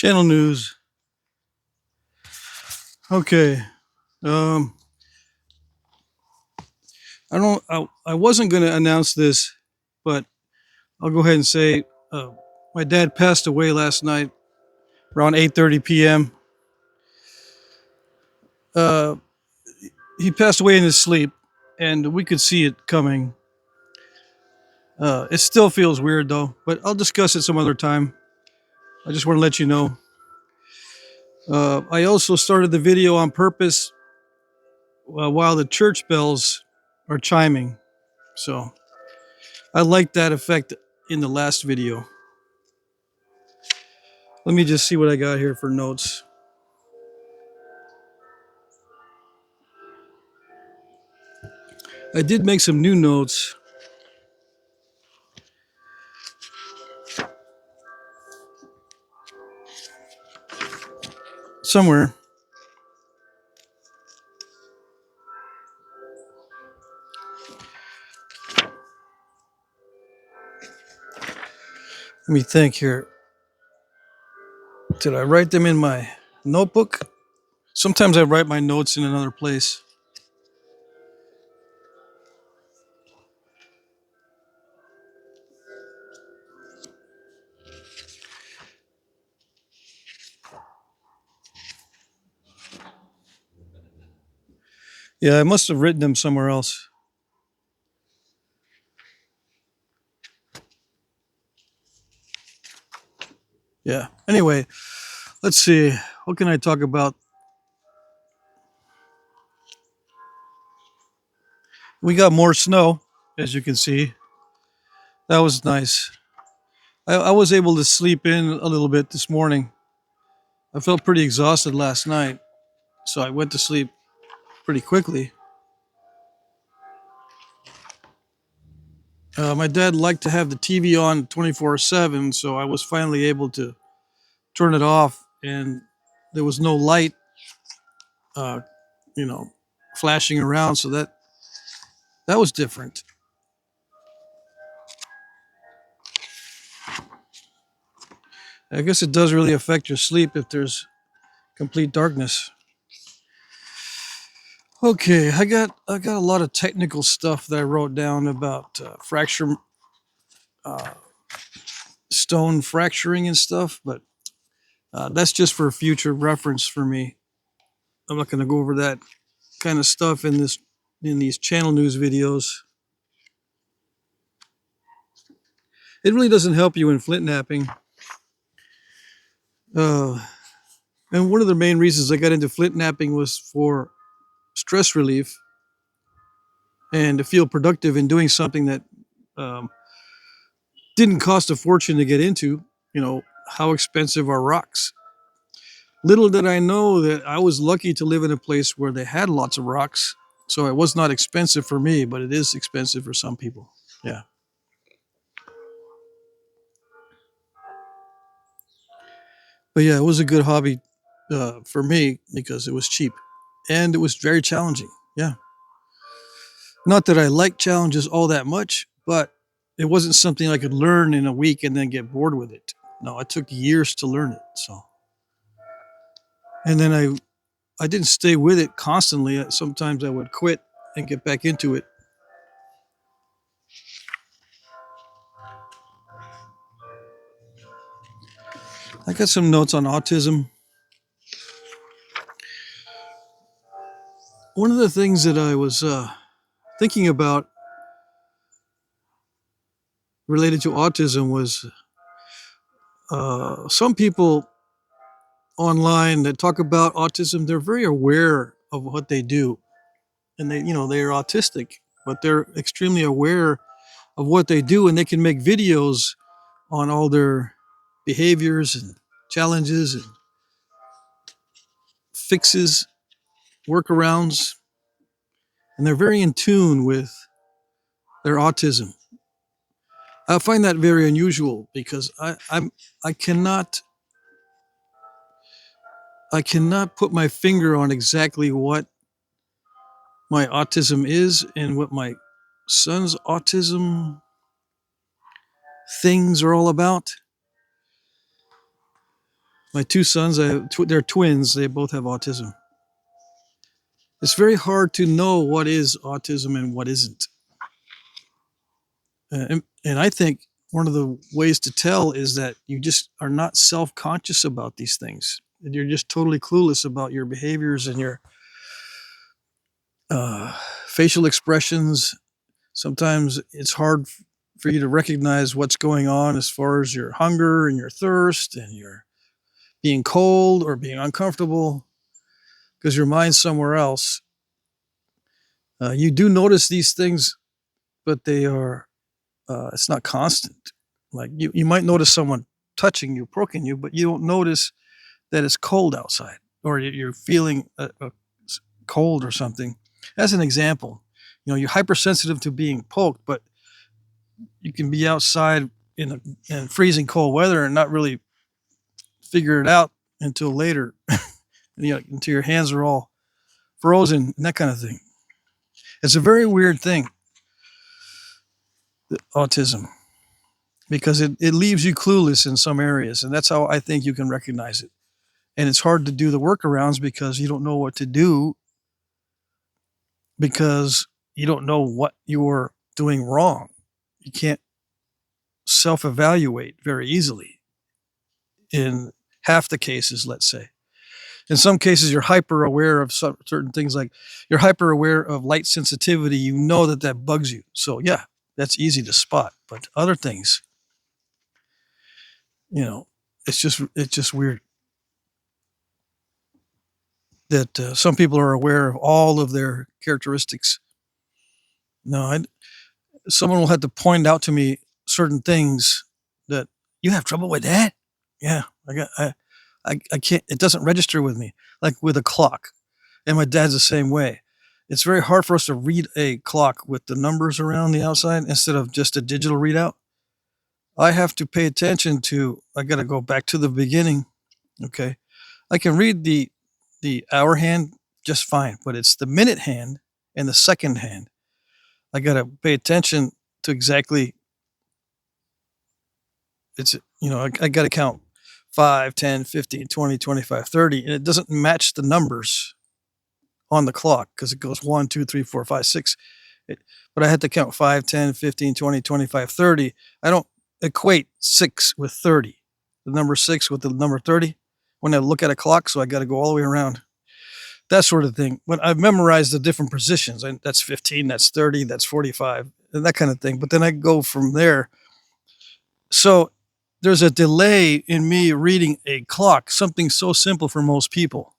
Channel news. Okay. Um, I wasn't going to announce this, but I'll go ahead and say my dad passed away last night around 8:30 p.m. Uh, he passed away in his sleep, and we could see it coming. It still feels weird though, but I'll discuss it some other time. I just want to let you know. I also started the video on purpose while the church bells are chiming. So I like that effect in the last video. Let me just see what I got here for notes. I did make some new notes. Somewhere. Let me think here. Did I write them in my notebook? Sometimes I write my notes in another place. Yeah, I must have written them somewhere else. Yeah. Anyway, let's see. What can I talk about? We got more snow, as you can see. That was nice. I was able to sleep in a little bit this morning. I felt pretty exhausted last night, so I went to sleep pretty quickly. My dad liked to have the TV on 24/7, so I was finally able to turn it off, and there was no light, uh, you know, flashing around. So that was different. I guess it does really affect your sleep if there's complete darkness. Okay, I got a lot of technical stuff that I wrote down about fracture, uh, stone fracturing and stuff, but that's just for future reference for me. I'm not going to go over that kind of stuff in these channel news videos. It really doesn't help you in Flintknapping. And one of the main reasons I got into Flintknapping was for stress relief and to feel productive in doing something that um, didn't cost a fortune to get into. You know, how expensive are rocks? Little did I know that I was lucky to live in a place where they had lots of rocks. So it was not expensive for me, but it is expensive for some people. Yeah. But yeah, it was a good hobby for me because it was cheap and it was very challenging. Yeah. Not that I like challenges all that much, but it wasn't something I could learn in a week and then get bored with it. No, it took years to learn it. So, and then I didn't stay with it constantly. Sometimes I would quit and get back into it. I got some notes on autism. One of the things that I was thinking about related to autism was some people online that talk about autism, they're very aware of what they do. And they're autistic, but they're extremely aware of what they do, and they can make videos on all their behaviors and challenges and fixes, workarounds, and they're very in tune with their autism. I find that very unusual because I cannot put my finger on exactly what my autism is and what my son's autism things are all about. My two sons, they're twins. They both have autism. It's very hard to know what is autism and what isn't. And I think one of the ways to tell is that you just are not self-conscious about these things. And you're just totally clueless about your behaviors and your facial expressions. Sometimes it's hard for you to recognize what's going on as far as your hunger and your thirst and your being cold or being uncomfortable because your mind's somewhere else. You do notice these things, but they are, it's not constant. Like you might notice someone touching you, poking you, but you don't notice that it's cold outside or you're feeling a cold or something. As an example, you're hypersensitive to being poked, but you can be outside in freezing cold weather and not really figure it out until later, until your hands are all frozen and that kind of thing. It's a very weird thing, autism, because it leaves you clueless in some areas, and that's how I think you can recognize it. And it's hard to do the workarounds because you don't know what to do because you don't know what you're doing wrong. You can't self-evaluate very easily in half the cases, let's say. In some cases, you're hyper aware of certain things, like you're hyper aware of light sensitivity. You know that bugs you. So yeah, that's easy to spot. But other things, it's just weird that some people are aware of all of their characteristics. No, someone will have to point out to me certain things that you have trouble with that. Yeah, I can't. It doesn't register with me, like with a clock. And my dad's the same way. It's very hard for us to read a clock with the numbers around the outside instead of just a digital readout. I have to pay attention to. I got to go back to the beginning. Okay, I can read the hour hand just fine, but it's the minute hand and the second hand. I got to pay attention to exactly. It's I got to count 5, 10, 15, 20, 25, 30, and it doesn't match the numbers on the clock because it goes 1, 2, 3, 4, 5, 6. But I had to count 5, 10, 15, 20, 25, 30. I don't equate 6 with 30, the number 6 with the number 30 when I look at a clock. So I got to go all the way around, that sort of thing. But I've memorized the different positions, and that's 15, that's 30, that's 45, and that kind of thing. But then I go from there. So there's a delay in me reading a clock, something so simple for most people.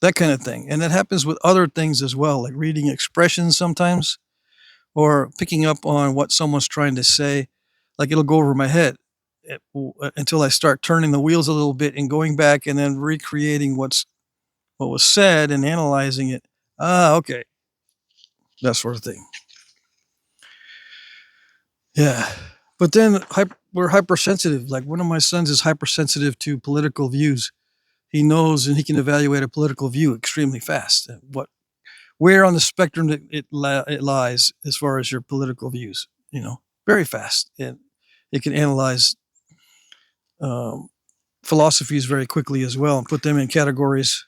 That kind of thing. And that happens with other things as well, like reading expressions sometimes or picking up on what someone's trying to say. Like it'll go over my head until I start turning the wheels a little bit and going back and then recreating what was said and analyzing it. Okay. That sort of thing. Yeah. But then we're hypersensitive. Like one of my sons is hypersensitive to political views. He knows and he can evaluate a political view extremely fast. Where on the spectrum it lies as far as your political views, very fast. And it can analyze philosophies very quickly as well and put them in categories,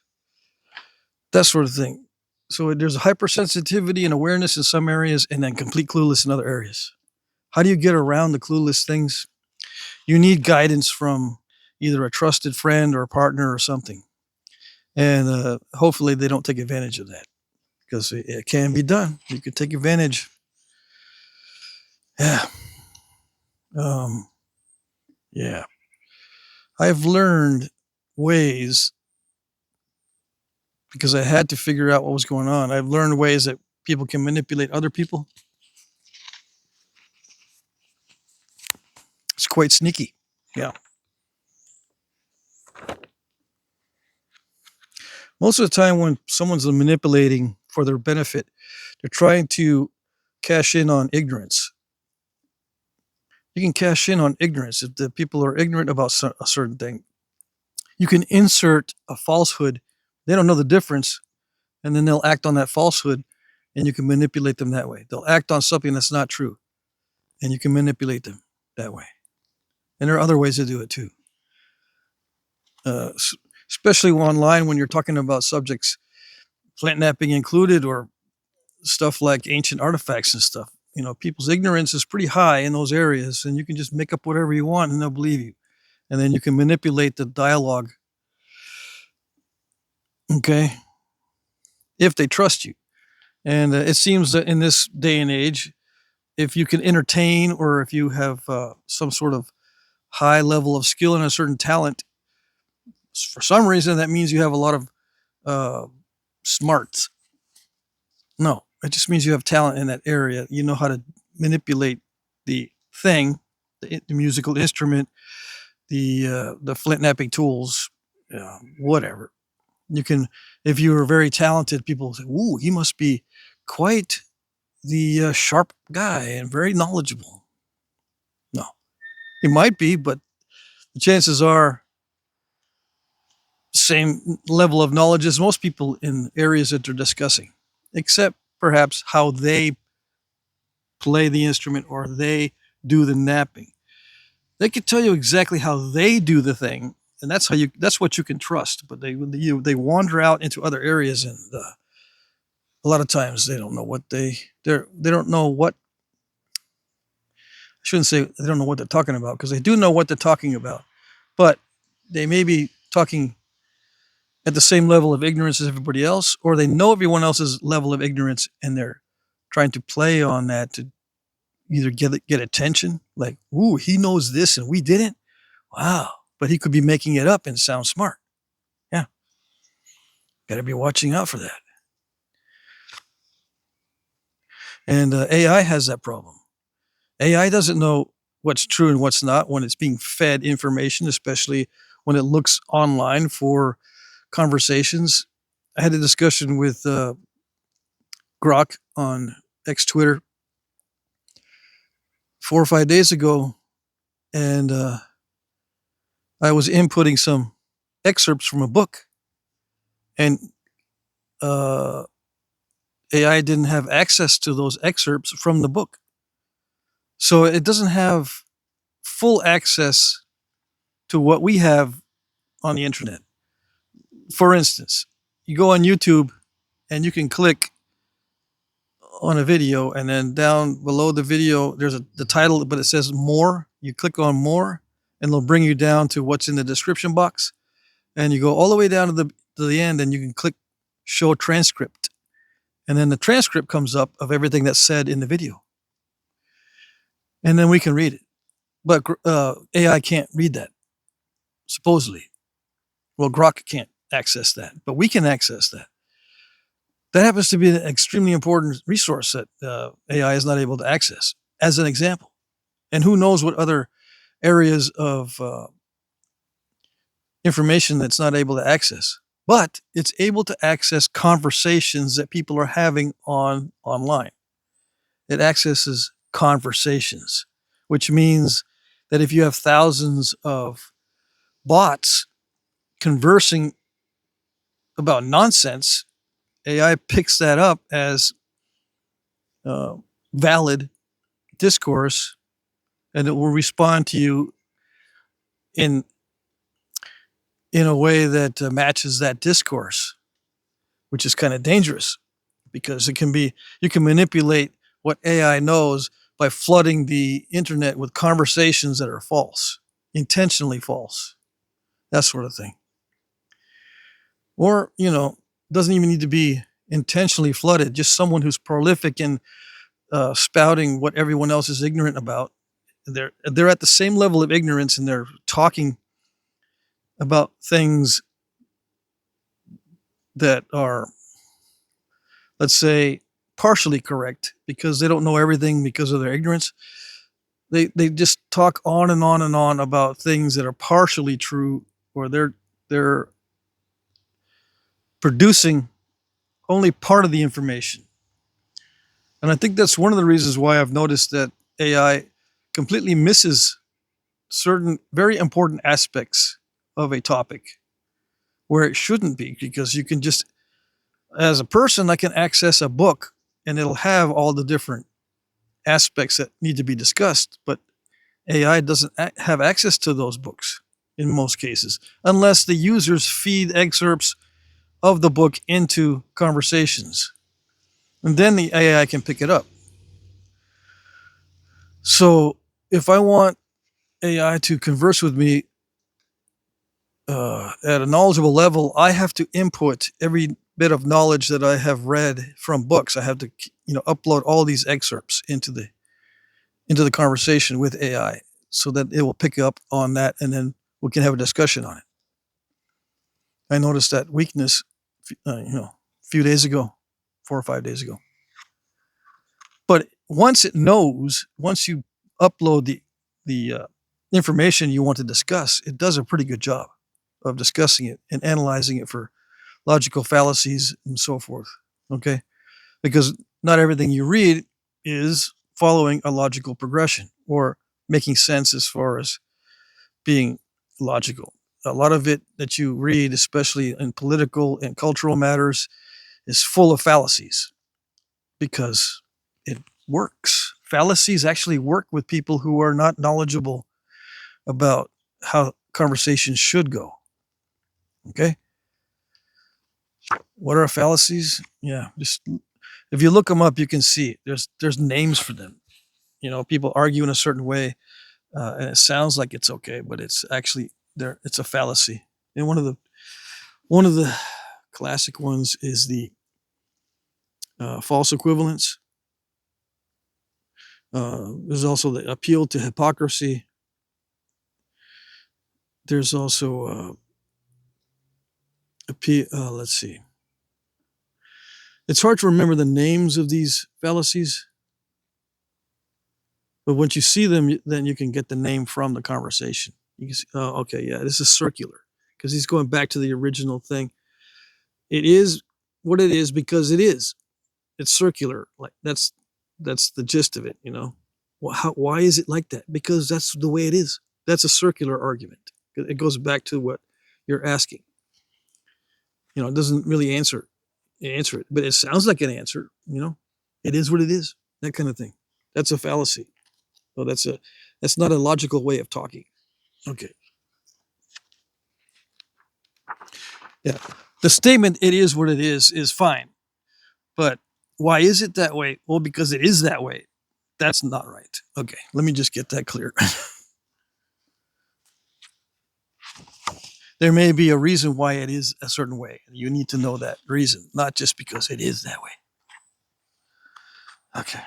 that sort of thing. So there's a hypersensitivity and awareness in some areas and then complete clueless in other areas. How do you get around the clueless things? You need guidance from either a trusted friend or a partner or something. And hopefully they don't take advantage of that because it can be done. You can take advantage. Yeah. Yeah. I've learned ways because I had to figure out what was going on. I've learned ways that people can manipulate other people. It's quite sneaky. Yeah. Most of the time when someone's manipulating for their benefit, they're trying to cash in on ignorance. You can cash in on ignorance if the people are ignorant about a certain thing. You can insert a falsehood. They don't know the difference, and then they'll act on that falsehood, and you can manipulate them that way. They'll act on something that's not true, and you can manipulate them that way. And there are other ways to do it too. Especially online when you're talking about subjects, Flintknapping included, or stuff like ancient artifacts and stuff. People's ignorance is pretty high in those areas, and you can just make up whatever you want and they'll believe you. And then you can manipulate the dialogue, okay, if they trust you. And it seems that in this day and age, if you can entertain, or if you have some sort of high level of skill and a certain talent, for some reason that means you have a lot of smarts. No, it just means you have talent in that area. You know how to manipulate the thing, the musical instrument, the flint knapping tools, whatever. You can, if you are very talented, people say, "Ooh, he must be quite the sharp guy and very knowledgeable." No, he might be, but the chances are same level of knowledge as most people in areas that they're discussing, except perhaps how they play the instrument or they do the napping. They could tell you exactly how they do the thing, and that's what you can trust. But they wander out into other areas, and a lot of times they don't know what they don't know what. I shouldn't say they don't know what they're talking about, because they do know what they're talking about, but they may be talking at the same level of ignorance as everybody else, or they know everyone else's level of ignorance and they're trying to play on that to either get attention, like, "Ooh, he knows this and we didn't. Wow!" But he could be making it up and sound smart. Yeah, got to be watching out for that. And AI has that problem. AI doesn't know what's true and what's not when it's being fed information, especially when it looks online for conversations. I had a discussion with Grok on X Twitter 4 or 5 days ago, and I was inputting some excerpts from a book, and AI didn't have access to those excerpts from the book. So it doesn't have full access to what we have on the internet. For instance, you go on YouTube and you can click on a video, and then down below the video, there's the title, but it says more. You click on more, and it'll bring you down to what's in the description box. And you go all the way down to the end, and you can click show transcript. And then the transcript comes up of everything that's said in the video. And then we can read it. But AI can't read that, supposedly. Well, Grok can't access that, but we can access that. That happens to be an extremely important resource that AI is not able to access, as an example. And who knows what other areas of information that's not able to access. But it's able to access conversations that people are having online. It accesses conversations, which means that if you have thousands of bots conversing about nonsense, AI picks that up as valid discourse, and it will respond to you in a way that matches that discourse, which is kind of dangerous, because you can manipulate what AI knows by flooding the internet with conversations that are false, intentionally false, that sort of thing. Or, doesn't even need to be intentionally flooded, just someone who's prolific in spouting what everyone else is ignorant about. They're at the same level of ignorance, and they're talking about things that are, let's say, partially correct, because they don't know everything because of their ignorance. They just talk on and on and on about things that are partially true, or they're producing only part of the information. And I think that's one of the reasons why I've noticed that AI completely misses certain very important aspects of a topic where it shouldn't be, because you can just, as a person, I can access a book and it'll have all the different aspects that need to be discussed, but AI doesn't have access to those books in most cases, unless the users feed excerpts of the book into conversations. And then the AI can pick it up. So if I want AI to converse with me at a knowledgeable level, I have to input every bit of knowledge that I have read from books. I have to, upload all these excerpts into the conversation with AI so that it will pick up on that, and then we can have a discussion on it. I noticed that weakness, a few days ago, 4 or 5 days ago. But once it knows, once you upload the information you want to discuss, it does a pretty good job of discussing it and analyzing it for logical fallacies and so forth. Okay, because not everything you read is following a logical progression or making sense as far as being logical. A lot of it that you read, especially in political and cultural matters, is full of fallacies because it works. Fallacies actually work with people who are not knowledgeable about how conversations should go. Okay? What are fallacies? Yeah, just if you look them up, you can see there's names for them. People argue in a certain way, and it sounds like it's okay, but it's actually there. It's a fallacy. And one of the classic ones is the false equivalence. There's also the appeal to hypocrisy. There's also let's see. It's hard to remember the names of these fallacies, but once you see them, then you can get the name from the conversation. You can see, oh, okay, yeah, this is circular because he's going back to the original thing. It is what it is because it is. It's circular. Like that's the gist of it. Why is it like that? Because that's the way it is. That's a circular argument. It goes back to what you're asking. It doesn't really answer it, but it sounds like an answer. It is what it is. That kind of thing. That's a fallacy. So that's not a logical way of talking. Okay. Yeah. The statement "it is what it is fine, but why is it that way? Well, because it is that way. That's not right. Okay, let me just get that clear. There may be a reason why it is a certain way. You need to know that reason, not just because it is that way. Okay.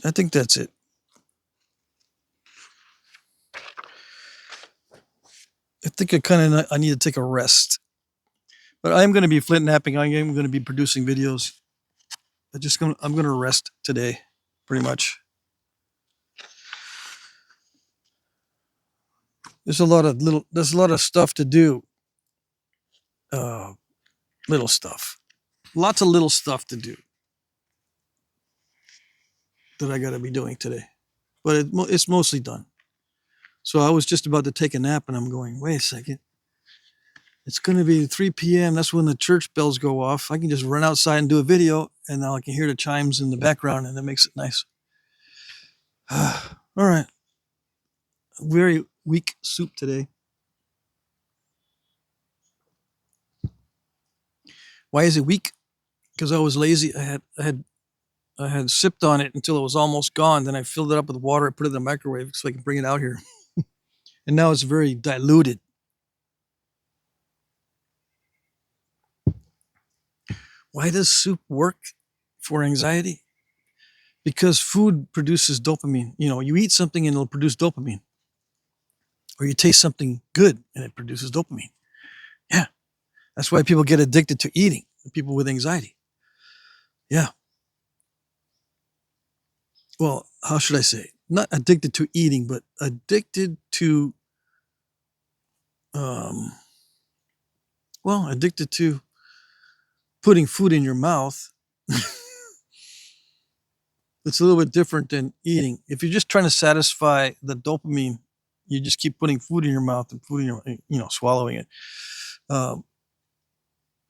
I think that's it. I think I need to take a rest. But I'm going to be Flintknapping. I am going to be producing videos. I'm going to rest today, pretty much. There's a lot of stuff to do. Little stuff. Lots of little stuff to do that I got to be doing today. But it's mostly done. So I was just about to take a nap and I'm going, wait a second. It's going to be 3 p.m. That's when the church bells go off. I can just run outside and do a video, and now I can hear the chimes in the background, and that makes it nice. All right. Very weak soup today. Why is it weak? Because I was lazy. I had sipped on it until it was almost gone. Then I filled it up with water. I put it in the microwave so I can bring it out here. And now it's very diluted. Why does soup work for anxiety? Because food produces dopamine. You eat something and it'll produce dopamine. Or you taste something good and it produces dopamine. Yeah. That's why people get addicted to eating, people with anxiety. Yeah. Well, how should I say? Not addicted to eating, but addicted to, addicted to putting food in your mouth. It's a little bit different than eating. If you're just trying to satisfy the dopamine, you just keep putting food in your mouth and food in your, swallowing it.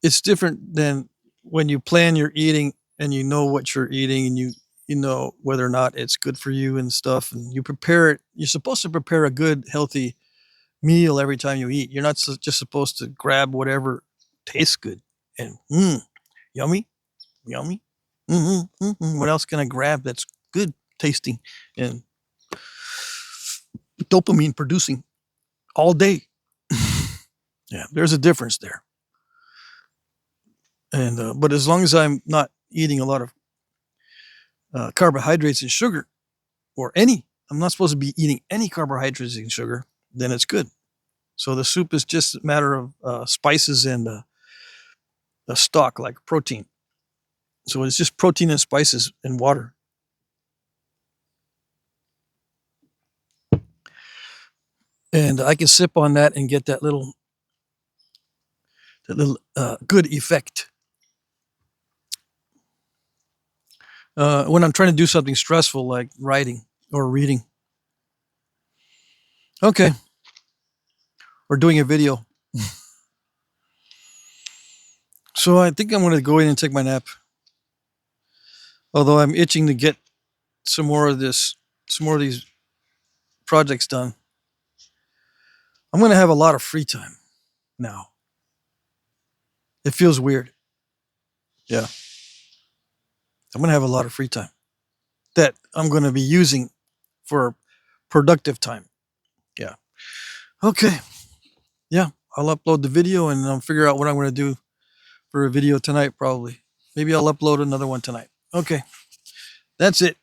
It's different than when you plan your eating and you know what you're eating and you know whether or not it's good for you and stuff, and you prepare it. You're supposed to prepare a good, healthy meal every time you eat. You're not just supposed to grab whatever tastes good and yummy, yummy. What else can I grab that's good tasting and dopamine producing all day? Yeah, there's a difference there. And but as long as I'm not eating a lot of carbohydrates and sugar or any, I'm not supposed to be eating any carbohydrates and sugar, then it's good. So the soup is just a matter of spices and a stock like protein. So it's just protein and spices and water. And I can sip on that and get that little good effect. When I'm trying to do something stressful like writing or reading. Okay. Or doing a video. So I think I'm going to go in and take my nap. Although I'm itching to get some more of these projects done. I'm going to have a lot of free time now. It feels weird. Yeah. I'm going to have a lot of free time that I'm going to be using for productive time. Yeah. Okay. Yeah. I'll upload the video and I'll figure out what I'm going to do for a video tonight, probably. Maybe I'll upload another one tonight. Okay. That's it.